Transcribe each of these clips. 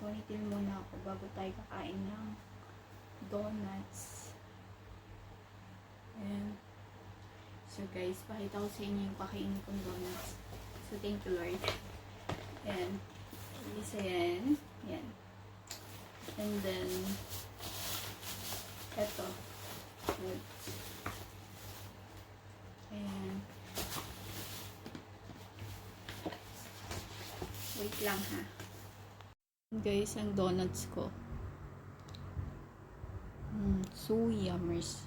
Punitin muna ako bago tayo kakain ng donuts. Ayan. So guys, pakita ko sa inyo yung kakainin kong donuts. So thank you Lord. Ayan. Isa yan. Ayan. And then, eto. Ayan. Wait lang ha. Guys, ang donuts ko. So yummers.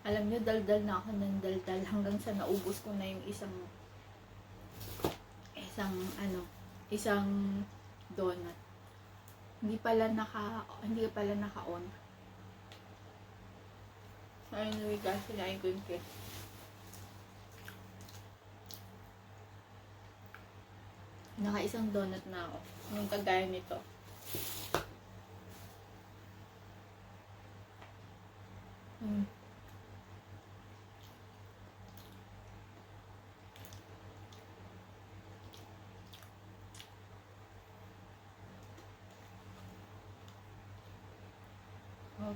Alam nyo, daldal na ako ng daldal hanggang sa naubos ko na yung isang donut. Hindi pala naka-on. So, anyway guys, sinain ko yung cake. Naka-isang donut na ako. Yung kagaya nito. Oh.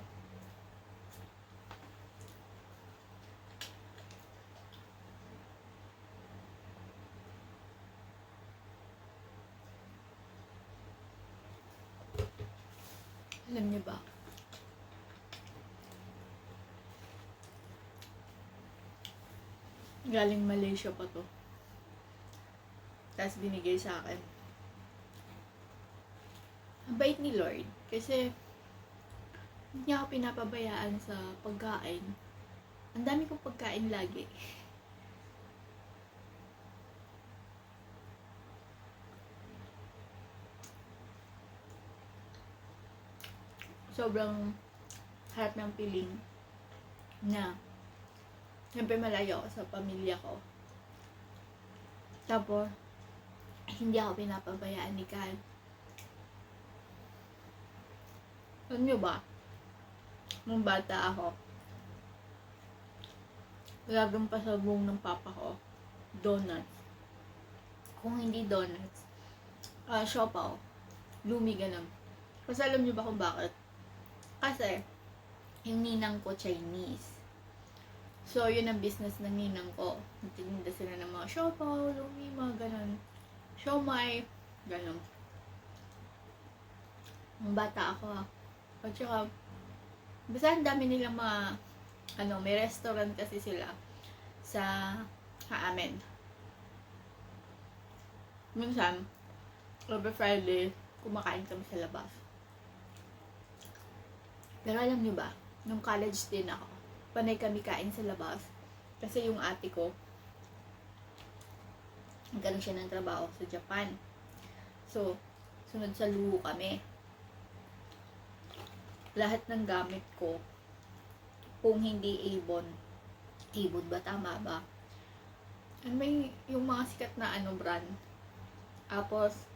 Alam niyo ba? Galing Malaysia pa to. Tapos binigay sa akin. Ang bait ni Lord. Kasi hindi niya ako pinapabayaan sa pagkain. Ang dami kong pagkain lagi. Sobrang harap ng piling na siyempre malayo ako sa pamilya ko. Tapos, hindi ako pinapabayaan ni God. Alam nyo ba? Nung bata ako, laging pasalubong ng papa ko, donuts. Kung hindi donuts, siopaw, lumi, ganun. Kasi alam nyo ba kung bakit? Kasi, yung ninang ko Chinese. So, yun ang business ng ninang ko. Nagtitinda sila ng mga siopaw, lumi, mga ganun. Siomay, ganun. Nung bata ako, at saka, basta ang dami nilang mga, may restaurant kasi sila sa amin. Minsan, every Friday, kumakain kami sa labas. Pero alam nyo ba, nung college din ako, panay kami kain sa labas. Kasi yung ate ko, nagkaroon siya ng trabaho sa Japan. So, sunod sa luho kami. Lahat ng gamit ko, kung hindi Avon ba, tama ba? May yung mga sikat na brand. Tapos,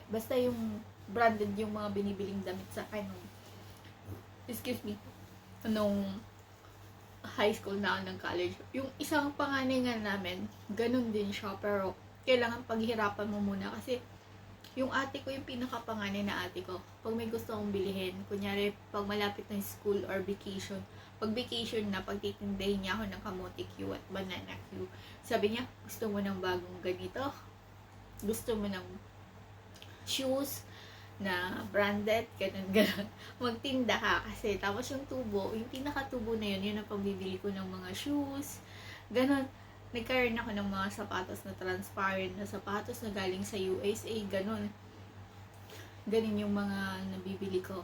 basta yung branded yung mga binibiling damit sa nung high school na ng college. Yung isang panganay nga namin, ganun din siya, pero kailangan paghirapan mo muna kasi yung ate ko, yung pinakapanganay na ate ko, pag may gusto akong bilihin, kunyari, pag malapit ng school or vacation, pag vacation na, pagtitindahin niya ako ng kamote Q at banana Q, sabi niya, gusto mo ng bagong ganito? Gusto mo ng shoes na branded, ganun. Magtinda ka kasi. Tapos yung tubo, yung pinakatubo na yun ang pambibili ko ng mga shoes, ganun. Nagkaroon ako ng mga sapatos na transparent na sapatos na galing sa USA, ganun. Ganun yung mga nabibili ko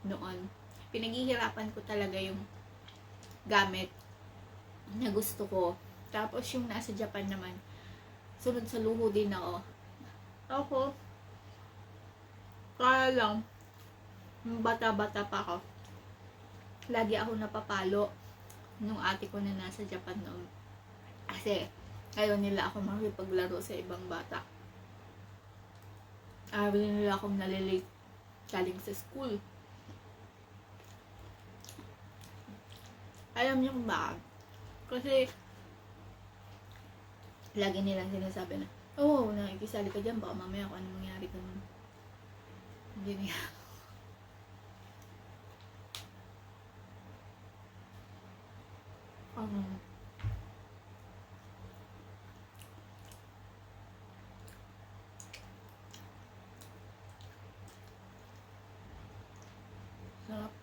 noon. Pinaghihirapan ko talaga yung gamit na gusto ko. Tapos yung nasa Japan naman, sunod sa luho din ako. Kaya lang, nung bata-bata pa ako, lagi ako napapalo nung ate ko na nasa Japan noon. Kasi, ayaw nila ako makipaglaro sa ibang bata. Ayaw nila akong nalilate galing sa school. Alam niyo kung bakit? Kasi, lagi nilang sinasabi na, oh, nakikisali ka dyan, baka mamaya kung ano mangyari kung hindi niya. Sarap.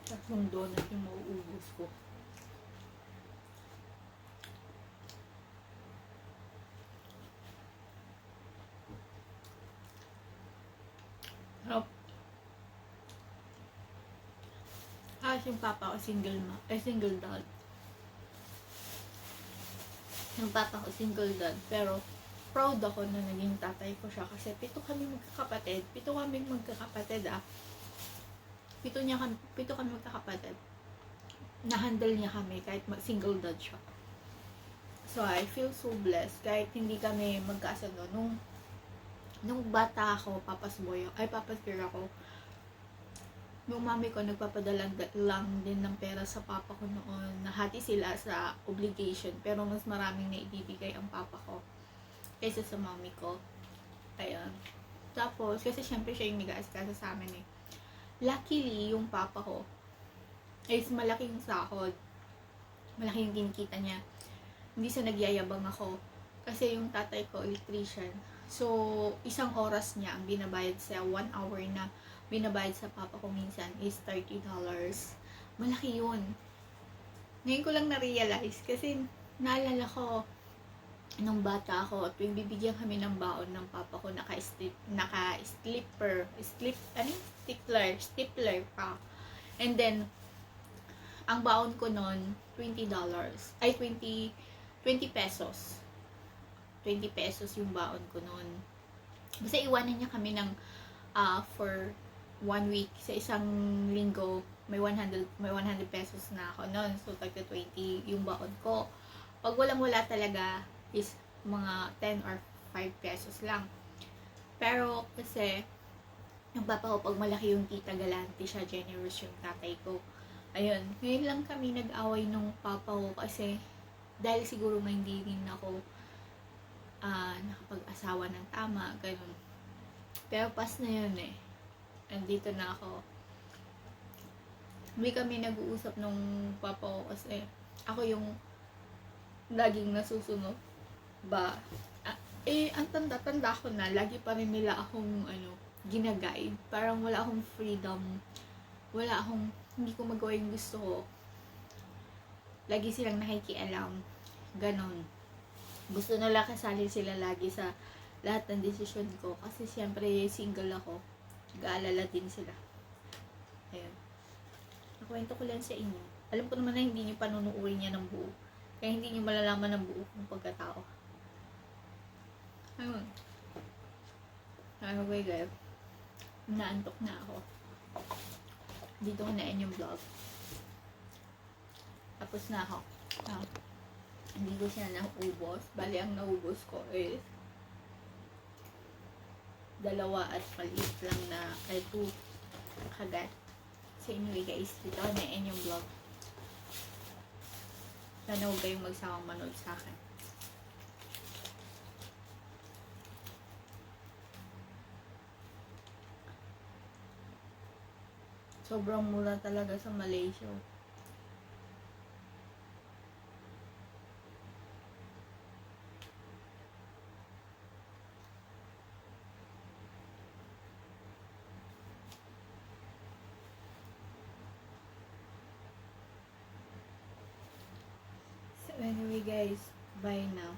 Tatlong donut yung mauubos ko. Sarap. Yung papa ko single dad. Yung papa ko single dad, pero proud ako na naging tatay ko siya kasi pito kami magkakapatid. Pito kami magkakapatid. Na-handle niya kami kahit single dad siya. So, I feel so blessed kahit hindi kami magkasano. Nung bata ako, papas girl ako, yung mami ko nagpapadala lang din ng pera sa papa ko noon. Nahati sila sa obligation, pero mas maraming naibibigay ang papa ko kaysa sa mami ko. Ayun. Tapos, kasi syempre siya yung nag-aasikasa sa amin eh. Luckily, yung papa ko is malaking sahod. Malaki yung kinikita niya. Hindi sa nagyayabang ako. Kasi yung tatay ko, electrician. So, isang oras niya ang binabayad sa 1 hour na binabayad sa papa ko minsan is $30. Malaki yun. Ngayon ko lang na-realize kasi naalala ko nung bata ako at bibigyan kami ng baon ng papa ko stipler pa. And then, ang baon ko noon, $20. Ay, 20 pesos. 20 pesos yung baon ko noon. Basta iwanan niya kami ng for 1 week. Sa isang linggo, may 100 pesos na ako noon. So, tagka 20 yung baon ko. Pag walang-wala talaga is mga 10 or 5 pesos lang. Pero, kasi, yung papa ko, pag malaki yung kita, galante siya, generous yung tatay ko. Ayun, ngayon lang kami nag-away nung papa ko kasi dahil siguro nga hindi rin ako nakapag-asawa ng tama, ganun. Pero pas na yun eh. Andito na ako. Hindi kami nag-uusap nung papa ko kasi ako yung laging nasusunod ba. Ang tanda-tanda ko na, lagi pa rin nila akong ginaguide. Parang wala akong freedom. Hindi ko magawa yung gusto ko. Lagi silang nakikialam. Ganon. Gusto nila kasali sila lagi sa lahat ng desisyon ko. Kasi siyempre single ako. Nag-aalala din sila. Ayun. Nakwento ko lang sa inyo. Alam ko naman na hindi nyo panunuurin niya ng buo. Kaya hindi nyo malalaman ng buo kung pagkatao. Ayun. Anyway guys. Naantok na ako. Dito ko na-end yung vlog. Tapos na ako. Hindi ko siya naubos. Bali, ang naubos ko is 2 at maliit lang na 2 kagat. So anyway guys, dito ko na-end yung vlog. Sana huwag kayong magsawang manood sa akin. Sobrang mura talaga sa Malaysia. So anyway guys, bye now.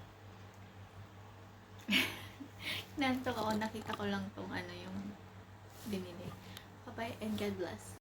Nantok ako, nakita ko lang tong yung binili. Bye and God bless.